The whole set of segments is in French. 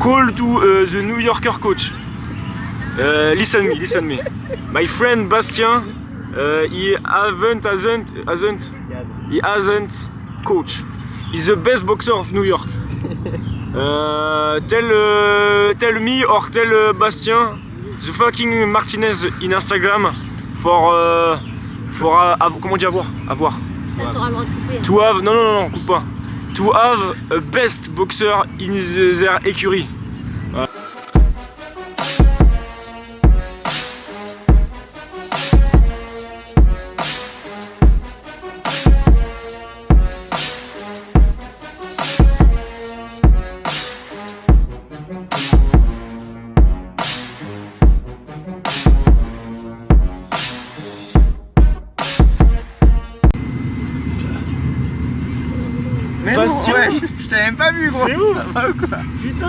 call to the New Yorker coach. Listen me. My friend Bastien, he hasn't coach. He's the best boxer of New York. Tell me or tell Bastien the fucking Martinez in Instagram for comment dire avoir. Ça t'aura le droit de couper. To have non coupe pas. To have a best boxer in their écurie. Mais Bastien. non, ouais, je t'avais même pas vu gros. C'est ouf. Ça va ou quoi? Putain,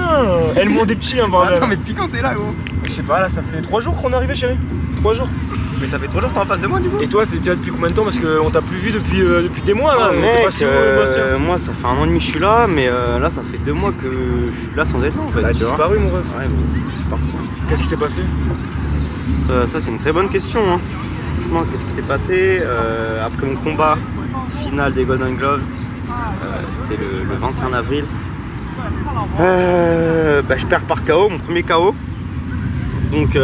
elle monte des petits hein bordel. Attends mais depuis quand t'es là gros? Je sais pas là, ça fait 3 jours qu'on est arrivé chérie. 3 jours. Mais ça fait 3 jours que t'es en face de moi du coup? Et toi c'était depuis combien de temps? Parce qu'on t'a plus vu depuis des mois là. Oh, T'es mec, passé où Bastien? moi ça fait 1 an et demi que je suis là, mais là ça fait 2 mois que je suis là sans être là en fait. T'as tu vois. disparu mon ref. Ouais, mais je suis parti. Qu'est-ce qui s'est passé? Ça c'est une très bonne question. Hein. Franchement, qu'est-ce qui s'est passé après mon combat final des Golden Gloves? C'était le 21 avril. Je perds par KO, mon premier KO. Donc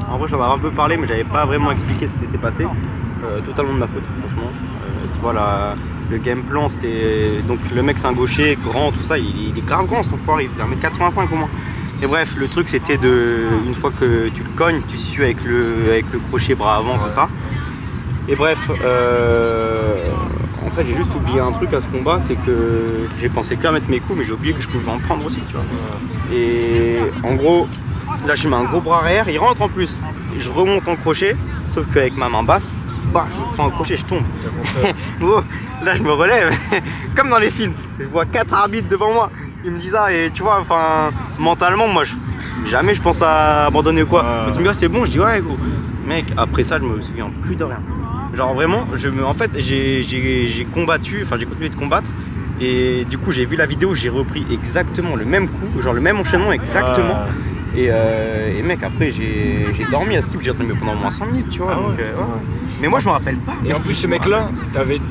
en vrai j'en avais un peu parlé mais j'avais pas vraiment expliqué ce qui s'était passé. Totalement de ma faute franchement. Tu vois le game plan c'était. Donc le mec c'est un gaucher, grand, tout ça, il est grave grand cet enfoiré, il faisait 1m85 au moins. Et bref, le truc c'était une fois que tu le cognes, tu suis avec le crochet bras avant, tout ça. Et bref, en fait j'ai juste oublié un truc à ce combat, c'est que j'ai pensé qu'à mettre mes coups mais j'ai oublié que je pouvais en prendre aussi, tu vois. Et en gros, là je mets un gros bras arrière, il rentre en plus. Et je remonte en crochet, sauf qu'avec ma main basse, bah je me prends un crochet, je tombe. Oh, là je me relève, comme dans les films, je vois 4 arbitres devant moi. Ils me disent ça et tu vois, enfin mentalement moi jamais je pense à abandonner ou quoi. Donc ils me disent c'est bon, je dis ouais gros. Mec, après ça je me souviens plus de rien. Genre vraiment, en fait j'ai combattu, enfin j'ai continué de combattre et du coup j'ai vu la vidéo, j'ai repris exactement le même coup, genre le même enchaînement exactement. Et mec après j'ai dormi à Skip, j'ai dormi pendant au moins 5 minutes tu vois. Donc, ouais. Mais moi je me rappelle pas. Et en plus ce mec là,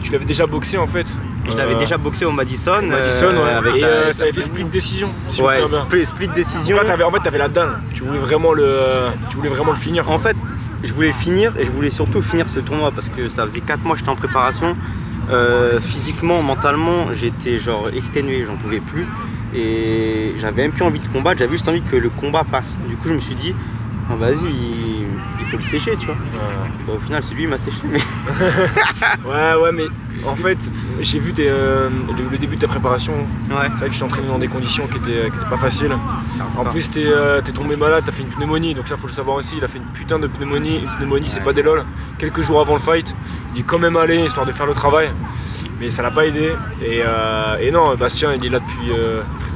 tu l'avais déjà boxé en fait. Je l'avais déjà boxé au Madison. Ouais. Avec et ça avait fait split décision. Si ouais, je me souviens bien. split décision. Donc là, t'avais la dalle. Tu voulais vraiment le finir. En fait, je voulais le finir et je voulais surtout finir ce tournoi parce que ça faisait 4 mois que j'étais en préparation. Physiquement, mentalement, j'étais genre exténué, j'en pouvais plus. Et j'avais même plus envie de combattre, j'avais juste envie que le combat passe. Du coup, je me suis dit, oh, vas-y, il faut le sécher, tu vois. Bah, au final, c'est lui qui m'a séché. Mais... ouais, mais en fait, j'ai vu le début de ta préparation. Ouais. C'est vrai que je t'entraînais dans des conditions qui étaient pas faciles. En plus, t'es tombé malade, t'as fait une pneumonie. Donc, ça, faut le savoir aussi. Il a fait une putain de pneumonie. Une pneumonie, c'est pas des lol. Quelques jours avant le fight, il est quand même allé histoire de faire le travail. Mais ça l'a pas aidé. Et non, Bastien, il est là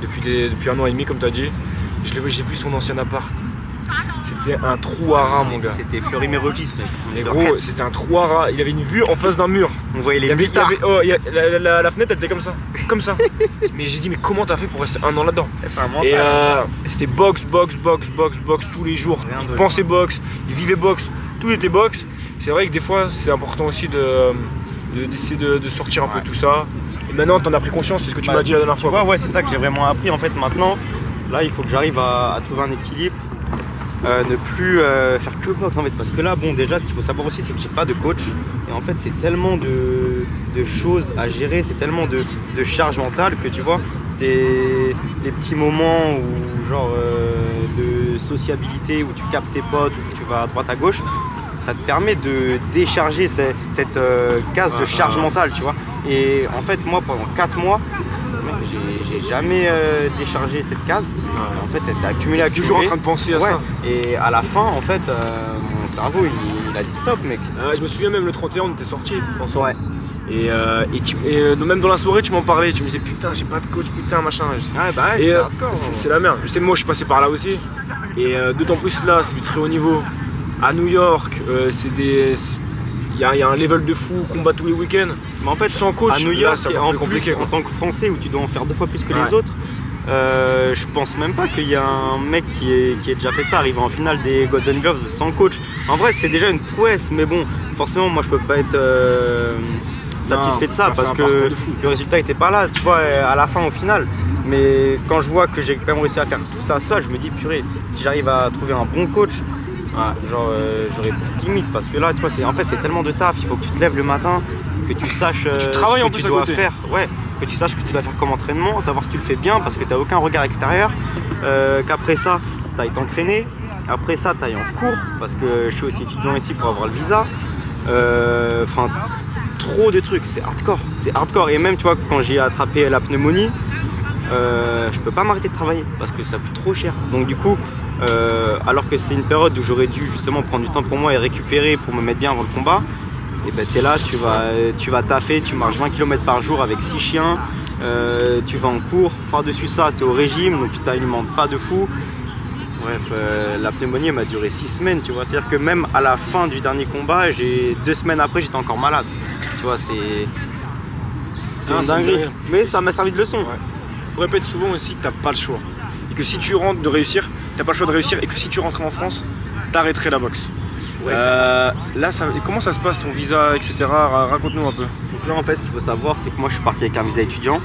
depuis 1 an et demi, comme t'as dit. J'ai vu son ancien appart. C'était un trou à rats, mon gars. C'était Fleury-Mérogis, mec. Mais gros, c'était un trou à rats. Il avait une vue en face d'un mur. On voyait les la fenêtre, elle était comme ça. Mais j'ai dit, mais comment t'as fait pour rester 1 an là-dedans? Et c'était boxe tous les jours. Il pensait boxe, il vivait boxe, tout était boxe. C'est vrai que des fois, c'est important aussi d'essayer de sortir un peu tout ça. Et maintenant, t'en as pris conscience, c'est ce que tu m'as dit la dernière fois. Ouais, c'est ça que j'ai vraiment appris en fait maintenant. Là, il faut que j'arrive à trouver un équilibre. Ne plus faire que boxe en fait, parce que là bon déjà ce qu'il faut savoir aussi c'est que j'ai pas de coach et en fait c'est tellement de choses à gérer, c'est tellement de charge mentale que tu vois les petits moments où genre de sociabilité où tu captes tes potes où tu vas à droite à gauche, ça te permet de décharger cette case de charge mentale tu vois. Et en fait moi pendant 4 mois j'ai jamais déchargé cette case. En fait elle s'est accumulée. Toujours en train de penser à ça. Et à la fin en fait mon cerveau il a dit stop mec. Je me souviens même le 31 on était sortis ensemble. Ouais. Et même dans la soirée tu m'en parlais, tu me disais putain j'ai pas de coach, putain machin. Ouais bah ouais, c'est la merde. Je sais moi je suis passé par là aussi. Et d'autant plus là c'est du très haut niveau. À New York, il y a un level de fou, combat tous les week-ends. Mais en fait, sans coach, à New York, là, c'est encore plus compliqué. En tant que Français, où tu dois en faire 2 fois plus que les autres, Je pense même pas qu'il y a un mec qui ait déjà fait ça, arriver en finale des Golden Gloves sans coach. En vrai, c'est déjà une prouesse, mais bon, forcément, moi je peux pas être satisfait de ça parce que le résultat était pas là, tu vois, à la fin au final. Mais quand je vois que j'ai quand même réussi à faire tout ça seul, je me dis purée, si j'arrive à trouver un bon coach, genre j'aurais plus de limites parce que là, tu vois, en fait c'est tellement de taf, il faut que tu te lèves le matin, que tu saches tu travailles ce en que plus tu à dois côté. faire, ouais, que tu saches ce que tu dois faire comme entraînement, savoir si tu le fais bien parce que tu n'as aucun regard extérieur, qu'après ça, tu ailles t'entraîner, après ça, tu ailles en cours parce que je suis aussi étudiant ici pour avoir le visa. Enfin, trop de trucs, c'est hardcore. Et même, tu vois, quand j'ai attrapé la pneumonie, je peux pas m'arrêter de travailler parce que ça coûte trop cher. Donc du coup, alors que c'est une période où j'aurais dû justement prendre du temps pour moi et récupérer pour me mettre bien avant le combat, et ben t'es là, tu vas taffer, tu marches 20 km par jour avec 6 chiens, tu vas en cours, par-dessus ça t'es au régime, donc tu t'alimentes pas de fou. Bref, la pneumonie m'a duré 6 semaines, tu vois, c'est à dire que même à la fin du dernier combat, 2 semaines après j'étais encore malade, tu vois, c'est une dinguerie, mais ça m'a servi de leçon. Ouais. Je répète souvent aussi que t'as pas le choix et que si tu rentres de réussir, t'as pas le choix de réussir et que si tu rentrais en France, t'arrêterais la boxe. Ouais, là, comment ça se passe ton visa, etc. Raconte-nous un peu. Donc là, en fait, ce qu'il faut savoir, c'est que moi, je suis parti avec un visa étudiant.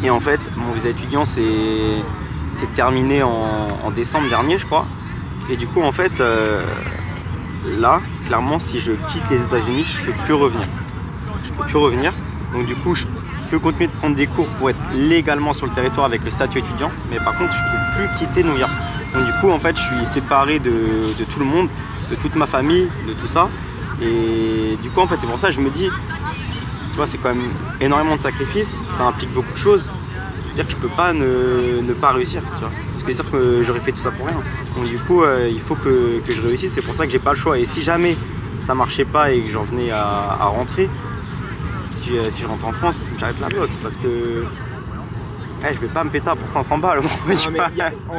Et en fait, mon visa étudiant, c'est terminé en décembre dernier, je crois. Et du coup, en fait, là, clairement, si je quitte les États-Unis, je peux plus revenir. Donc du coup, je peux continuer de prendre des cours pour être légalement sur le territoire avec le statut étudiant. Mais par contre, je peux plus quitter New York. Donc du coup, en fait, je suis séparé de tout le monde, de toute ma famille, de tout ça. Et du coup, en fait, c'est pour ça que je me dis, tu vois, c'est quand même énormément de sacrifices, ça implique beaucoup de choses. C'est-à-dire que je peux pas ne pas réussir, tu vois. Parce que c'est sûr que j'aurais fait tout ça pour rien. Donc du coup, il faut que je réussisse, c'est pour ça que j'ai pas le choix. Et si jamais ça marchait pas et que j'en venais à rentrer, si je rentre en France, j'arrête la boxe parce que je vais pas me péter pour 500 balles. En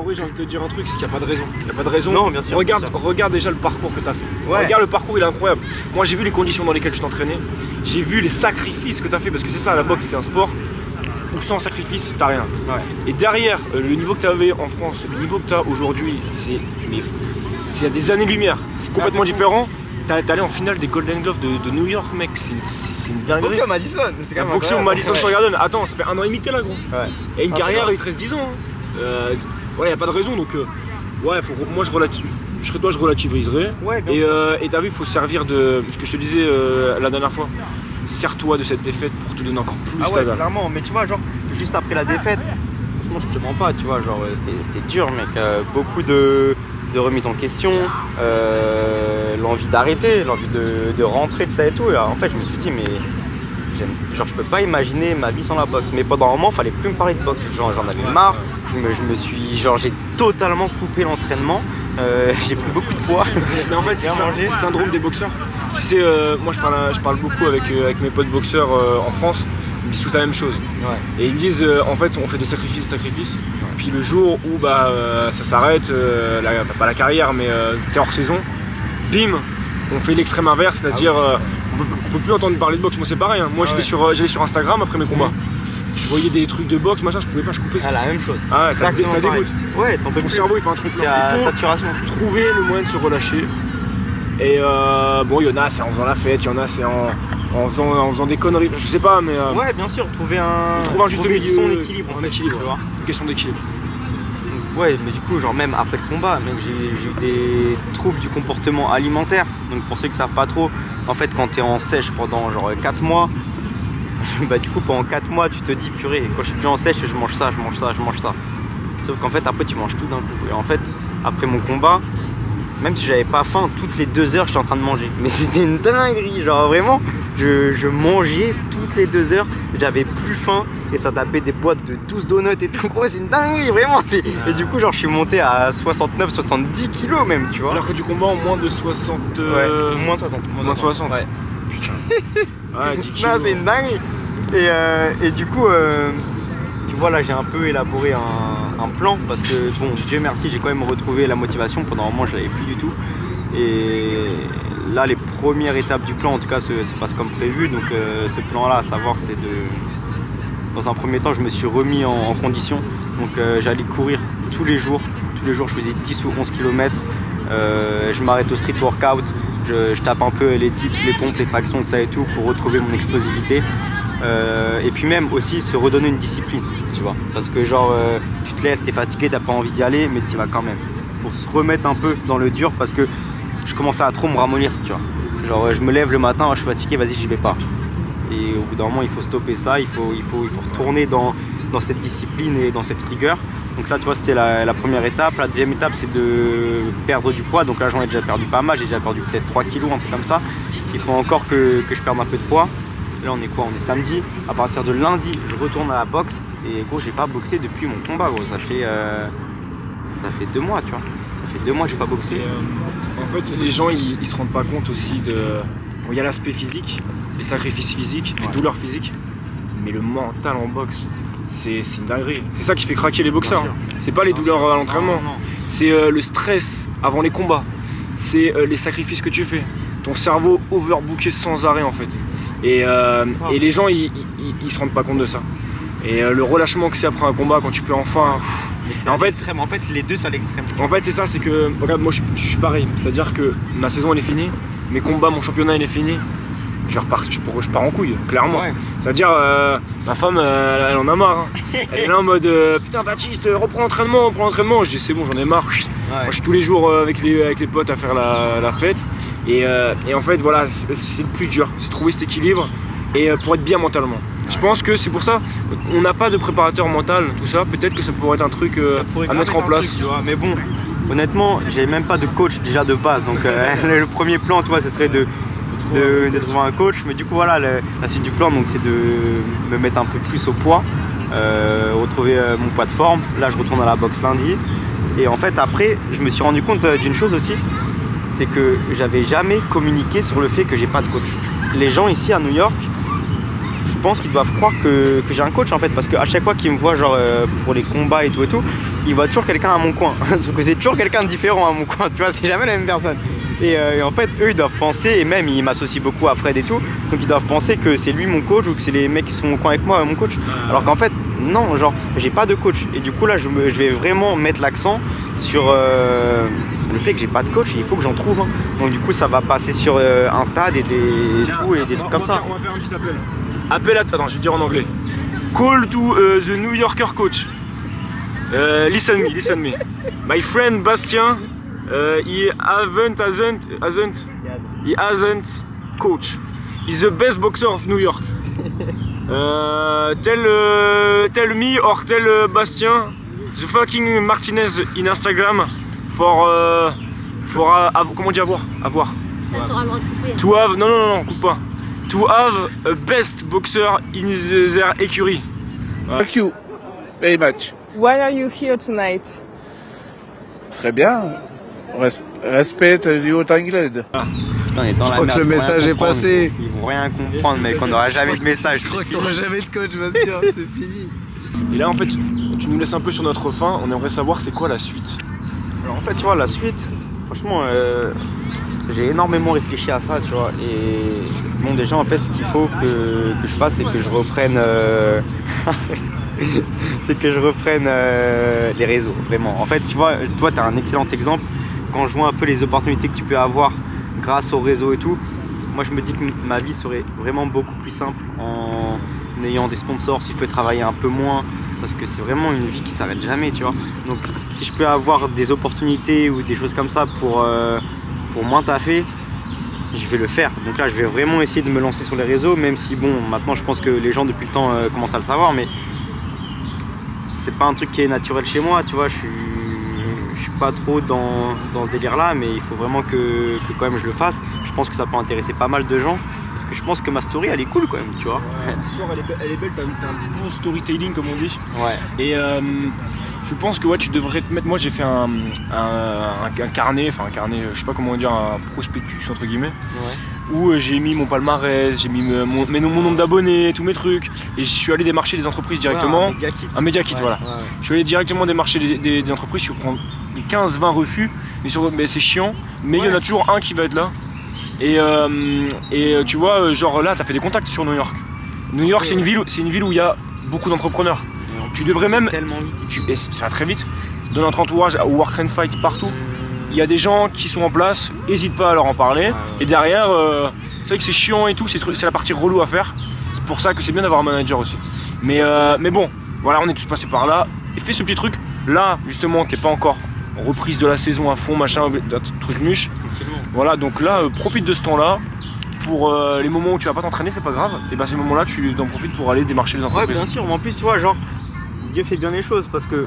vrai, j'ai envie de te dire un truc, c'est qu'il n'y a pas de raison. Il n'y a pas de raison. Non, bien sûr. Regarde déjà le parcours que tu as fait. Ouais. Regarde le parcours, il est incroyable. Moi, j'ai vu les conditions dans lesquelles tu t'entraînais. J'ai vu les sacrifices que tu as fait parce que c'est ça, la boxe, c'est un sport où sans sacrifice, t'as rien. Ouais. Et derrière, le niveau que tu avais en France, le niveau que tu as aujourd'hui, c'est il y a des années-lumière. C'est complètement différent. T'es allé en finale des Golden Gloves de New York, mec, c'est une dinguerie. Boxer au Madison, c'est quand même Boxer au incroyable. Madison Square Garden. Attends, ça fait 1 an et demi que t'es là, gros. Ouais. Et une carrière, il te reste 10 ans. Ouais, y a pas de raison, donc ouais, moi je relativiserai. Ouais, bien Et t'as vu, il faut servir de ce que je te disais la dernière fois. Sers-toi de cette défaite pour te donner encore plus Ah ouais, ta clairement, mais tu vois, genre, juste après la défaite, franchement, je te mens pas, tu vois, genre, c'était dur, mec. Beaucoup de remises en question, l'envie d'arrêter, l'envie de rentrer de ça et tout. Et en fait, je me suis dit, mais genre, je peux pas imaginer ma vie sans la boxe. Mais pendant un moment, fallait plus me parler de boxe. Genre, j'en avais marre. J'ai totalement coupé l'entraînement. J'ai pris beaucoup de poids. Mais en fait, c'est le syndrome des boxeurs. Tu sais, moi je parle beaucoup avec mes potes boxeurs en France. Ils me disent tous la même chose. Ouais. Et ils me disent, en fait, on fait des sacrifices. Puis le jour où ça s'arrête, pas la carrière, mais t'es hors saison, bim, on fait l'extrême inverse, c'est-à-dire on peut plus entendre parler de boxe. Moi c'est pareil, hein. Moi j'allais sur Instagram après mes combats. Je voyais des trucs de boxe, machin, je pouvais pas, je coupais. Ah, la même chose. Ah ouais, ça dégoûte. Ouais, t'en peux Ton plus. cerveau il fait un truc T'es là. à Il faut saturation. trouver le moyen de se relâcher. Et bon, il y en a, c'est en faisant la fête, il y en a, c'est en faisant des conneries, je sais pas, mais. Ouais, bien sûr, trouver un juste milieu, son équilibre. Un équilibre, tu vois. c'est une question d'équilibre. Ouais, mais du coup, genre même après le combat, mec, j'ai eu des troubles du comportement alimentaire. Donc pour ceux qui savent pas trop, en fait, quand t'es en sèche pendant genre 4 mois, bah du coup pendant 4 mois, tu te dis purée, quand je suis plus en sèche, je mange ça. Sauf qu'en fait après tu manges tout d'un coup. Et en fait, après mon combat, même si j'avais pas faim, toutes les 2 heures j'étais en train de manger. Mais c'était une dinguerie, genre vraiment, je mangeais toutes les 2 heures, j'avais plus faim. Et ça tapait des boîtes de 12 donuts et tout, gros, c'est une dinguerie, vraiment. Et du coup, genre, je suis monté à 69-70 kilos même, tu vois. Alors que tu combats en moins de 60. Ouais, moins 60. Moins 60. Ouais. Ouais, 10 Non, kilos. c'est une dinguerie. Et du coup, tu vois, là, j'ai un peu élaboré un plan parce que, bon, Dieu merci, j'ai quand même retrouvé la motivation. Pendant un moment, je l'avais plus du tout. Et là, les premières étapes du plan, en tout cas, se passent comme prévu. Donc, ce plan-là, à savoir, c'est de. Dans un premier temps, je me suis remis en condition. Donc j'allais courir tous les jours. Tous les jours, je faisais 10 ou 11 km. Je m'arrête au street workout. Je tape un peu les dips, les pompes, les tractions, tout ça et tout pour retrouver mon explosivité. Et puis même aussi se redonner une discipline, tu vois. Parce que genre, tu te lèves, t'es fatigué, t'as pas envie d'y aller, mais tu vas quand même. Pour se remettre un peu dans le dur parce que je commençais à trop me ramollir, tu vois. Genre je me lève le matin, je suis fatigué, vas-y j'y vais pas. Et au bout d'un moment il faut stopper ça, il faut retourner dans cette discipline et dans cette rigueur. Donc ça tu vois c'était la première étape. La deuxième étape c'est de perdre du poids. Donc là j'en ai déjà perdu pas mal, j'ai déjà perdu peut-être 3 kilos, un truc comme ça. Il faut encore que je perde un peu de poids. Là on est quoi? On est samedi. À partir de lundi je retourne à la boxe. Et gros j'ai pas boxé depuis mon combat gros. Ça fait 2 mois tu vois. Ça fait 2 mois que j'ai pas boxé. En fait, les gens ils se rendent pas compte aussi de. Bon, il y a l'aspect physique, les sacrifices physiques, les douleurs physiques, mais le mental en boxe, c'est une dinguerie. C'est ça qui fait craquer les boxeurs. C'est pas les douleurs à l'entraînement, c'est le stress avant les combats, c'est les sacrifices que tu fais. Ton cerveau overbooké sans arrêt en fait. Et les gens ils se rendent pas compte de ça. Et le relâchement que c'est après un combat quand tu peux enfin. En fait, les deux sont à l'extrême. En fait, c'est ça, c'est que regarde, moi je suis pareil. C'est-à-dire que ma saison elle est finie, mes combats, mon championnat il est fini. Je pars en couille, clairement. Ouais. C'est-à-dire, ma femme elle en a marre. Hein. Elle est là en mode putain, Baptiste, reprends l'entraînement. Je dis c'est bon, j'en ai marre. Ouais. Moi je suis tous les jours avec les potes à faire la fête. Et en fait, voilà, c'est le plus dur, c'est trouver cet équilibre. Et pour être bien mentalement. Je pense que c'est pour ça, on n'a pas de préparateur mental, tout ça, peut-être que ça pourrait être un truc à mettre en place. Truc, tu vois. Mais bon, honnêtement, j'ai même pas de coach déjà de base, donc le premier plan, toi, ce serait de trouver un coach. Mais du coup, voilà, la suite du plan, donc c'est de me mettre un peu plus au poids, retrouver mon poids de forme. Là, je retourne à la boxe lundi. Et en fait, après, je me suis rendu compte d'une chose aussi, c'est que j'avais jamais communiqué sur le fait que j'ai pas de coach. Les gens ici à New York, je pense qu'ils doivent croire que j'ai un coach en fait, parce qu'à chaque fois qu'ils me voient genre pour les combats et tout, ils voient toujours quelqu'un à mon coin. Sauf que c'est toujours quelqu'un de différent à mon coin, tu vois, c'est jamais la même personne. Et en fait, eux ils doivent penser, et même ils m'associent beaucoup à Fred et tout, donc ils doivent penser que c'est lui mon coach ou que c'est les mecs qui sont au coin avec moi mon coach. Alors qu'en fait, non, genre j'ai pas de coach. Et du coup là, je vais vraiment mettre l'accent sur le fait que j'ai pas de coach et il faut que j'en trouve un. Donc du coup, ça va passer sur Insta et des trucs comme ça. On va faire un petit appel. Attends, je vais dire en anglais. Call to the New Yorker coach. Listen me. My friend Bastien, he hasn't coach. He's the best boxer of New York. Tell me or tell Bastien the fucking Martinez in Instagram for comment on dit avoir. Ça t'aura le droit de couper. To have, non, coupe pas. To have a best boxer in their écurie. Thank you very much. Why are you here tonight? Très bien. Respect du Haut-Anglade. Putain, on est dans la crois merde, que le message est passé. Ils vont rien comprendre, mec. On n'aura jamais de message. Je crois que t'auras jamais de coach, Bastien, c'est fini. Et là, en fait, tu nous laisses un peu sur notre faim. On aimerait savoir c'est quoi la suite. Alors en fait, tu vois, la suite, franchement, j'ai énormément réfléchi à ça, tu vois. Et bon, déjà, en fait, ce qu'il faut que je fasse, c'est que je reprenne, les réseaux, vraiment. En fait, tu vois, toi, tu as un excellent exemple. Quand je vois un peu les opportunités que tu peux avoir grâce au réseau et tout, moi, je me dis que ma vie serait vraiment beaucoup plus simple en ayant des sponsors, si je peux travailler un peu moins, parce que c'est vraiment une vie qui s'arrête jamais, tu vois. Donc, si je peux avoir des opportunités ou des choses comme ça pour moins taffer, je vais le faire. Donc là, je vais vraiment essayer de me lancer sur les réseaux, même si bon, maintenant je pense que les gens depuis le temps commencent à le savoir, mais c'est pas un truc qui est naturel chez moi, tu vois. Je suis pas trop dans ce délire là, mais il faut vraiment que quand même je le fasse. Je pense que ça peut intéresser pas mal de gens, parce que je pense que ma story elle est cool quand même, tu vois. Ouais, l'histoire elle est belle, t'as un bon storytelling comme on dit. Ouais. Et je pense que ouais, tu devrais te mettre. Moi j'ai fait un carnet, je sais pas comment dire, un prospectus entre guillemets, Ouais. où j'ai mis mon palmarès, j'ai mis mon nombre d'abonnés, tous mes trucs, et je suis allé démarcher des entreprises directement. Ouais, un média kit, voilà. Ouais. Je suis allé directement démarcher des entreprises, je prends 15-20 refus, mais c'est chiant, mais il y en a toujours un qui va être là. Et tu vois, genre là, t'as fait des contacts sur New York. New York, c'est une ville où il y a beaucoup d'entrepreneurs. Tu devrais même, tellement vite. et ça va très vite, dans notre entourage, au Work and Fight partout, il y a des gens qui sont en place, n'hésite pas à leur en parler. Et derrière, c'est vrai que c'est chiant et tout, c'est la partie relou à faire. C'est pour ça que c'est bien d'avoir un manager aussi. Mais bon, voilà, on est tous passés par là. Et fais ce petit truc, là, justement, t'es pas encore en reprise de la saison à fond, machin, truc muche. Voilà, donc là, profite de ce temps-là. Pour les moments où tu vas pas t'entraîner, c'est pas grave. Et ben ces moments-là, tu en profites pour aller démarcher les entreprises. Ouais, bien sûr, mais en plus, tu vois, genre, Dieu fait bien les choses parce que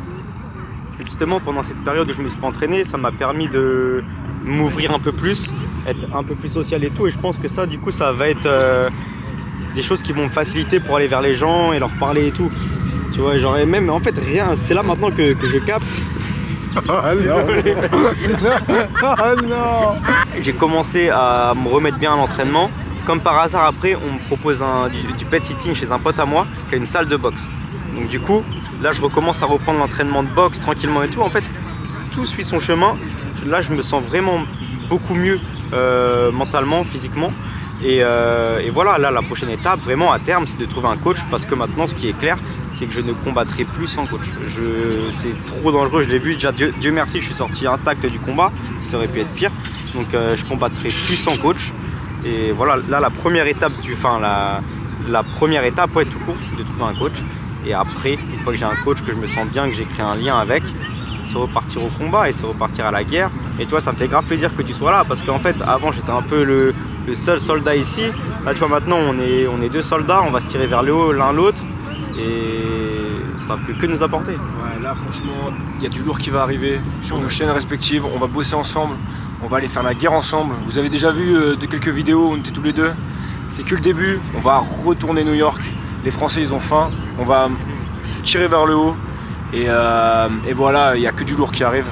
justement, pendant cette période où je me suis pas entraîné, ça m'a permis de m'ouvrir un peu plus, être un peu plus social et tout. Et je pense que ça, du coup, ça va être des choses qui vont me faciliter pour aller vers les gens et leur parler et tout. Tu vois, j'aurais même, en fait, rien. C'est là maintenant que je capte. Oh non. J'ai commencé à me remettre bien à l'entraînement. Comme par hasard, après, on me propose du pet sitting chez un pote à moi qui a une salle de boxe. Donc du coup, là, je recommence à reprendre l'entraînement de boxe tranquillement et tout. En fait, tout suit son chemin. Là, je me sens vraiment beaucoup mieux mentalement, physiquement. Et voilà, là, la prochaine étape, vraiment à terme, c'est de trouver un coach. Parce que maintenant, ce qui est clair, c'est que je ne combattrai plus sans coach. C'est trop dangereux, je l'ai vu. Déjà, Dieu merci, je suis sorti intact du combat. Ça aurait pu être pire. Donc, je combattrai plus sans coach. Et voilà, là, la première étape, la première étape, ouais, tout court, c'est de trouver un coach. Et après, une fois que j'ai un coach, que je me sens bien, que j'ai créé un lien avec, c'est repartir au combat et c'est repartir à la guerre. Et toi, ça me fait grave plaisir que tu sois là. Parce qu'en fait, avant, j'étais un peu le seul soldat ici. Là, tu vois, maintenant, on est deux soldats. On va se tirer vers le haut l'un l'autre. Et ça ne peut que nous apporter. Ouais, là franchement, il y a du lourd qui va arriver sur nos chaînes respectives. On va bosser ensemble, on va aller faire la guerre ensemble. Vous avez déjà vu de quelques vidéos, on était tous les deux. C'est que le début, on va retourner New York. Les Français, ils ont faim. On va se tirer vers le haut. Et voilà, il n'y a que du lourd qui arrive.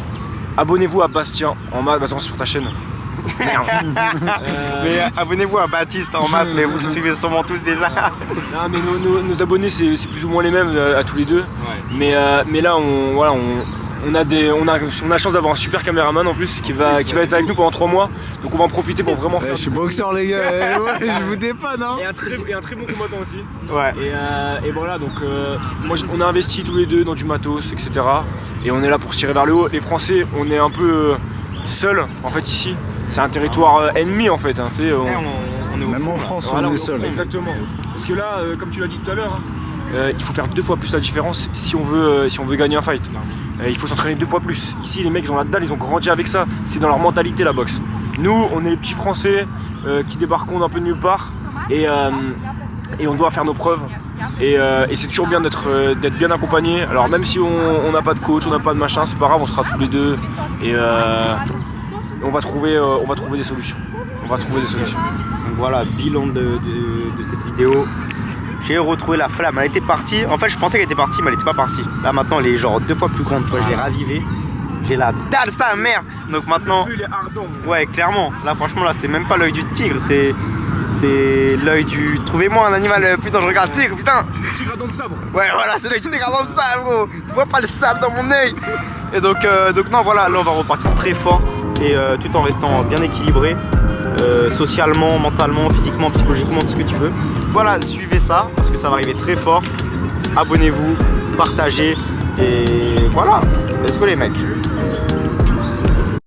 Abonnez-vous à Bastien en masse, attends, sur ta chaîne. Merde. Mais abonnez-vous à Baptiste en masse, mais vous le suivez sûrement tous déjà. Non, mais nos abonnés, c'est plus ou moins les mêmes à tous les deux. Ouais. Mais là, on a la chance d'avoir un super caméraman en plus qui va être avec nous pendant 3 mois. Donc on va en profiter pour vraiment faire. Je suis boxeur, les gars. Ouais, je vous dépanne, hein. Et un très bon combattant aussi. Ouais. Et voilà, donc on a investi tous les deux dans du matos, etc. Et on est là pour se tirer vers le haut. Les Français, on est un peu seuls en fait ici. C'est un territoire ennemi en fait. Hein, tu sais, On est Même en France, voilà, on est seul. Exactement. Parce que là, comme tu l'as dit tout à l'heure, il faut faire 2 fois plus la différence si on veut gagner un fight. Il faut s'entraîner 2 fois plus. Ici, les mecs, ils ont la dalle, ils ont grandi avec ça. C'est dans leur mentalité la boxe. Nous, on est les petits Français qui débarquons d'un peu de nulle part et on doit faire nos preuves. Et c'est toujours bien d'être bien accompagné. Alors même si on n'a pas de coach, on n'a pas de machin, c'est pas grave, on sera tous les deux et on va trouver des solutions. On va trouver des solutions. Donc voilà, bilan de cette vidéo. J'ai retrouvé la flamme, elle était partie. En fait, je pensais qu'elle était partie, mais elle n'était pas partie. Là, maintenant, elle est genre 2 fois plus grande. Je l'ai ravivée. J'ai la dalle, sa mère. Donc maintenant, Le feu, il est ardent. ouais, clairement. Là, franchement, là, c'est même pas l'œil du tigre, c'est l'œil du. Trouvez-moi un animal plus dangereux. Regarde, tigre, putain. Le tigre à dents de sabre. Ouais, voilà, c'est l'œil du tigre dans le sable, gros. Je vois pas le sable dans mon œil. Et donc non, voilà, là, on va repartir très fort et tout en restant bien équilibré, socialement, mentalement, physiquement, psychologiquement, tout ce que tu veux. Voilà, suivez ça parce que ça va arriver très fort. Abonnez-vous, partagez et voilà. Let's go les mecs.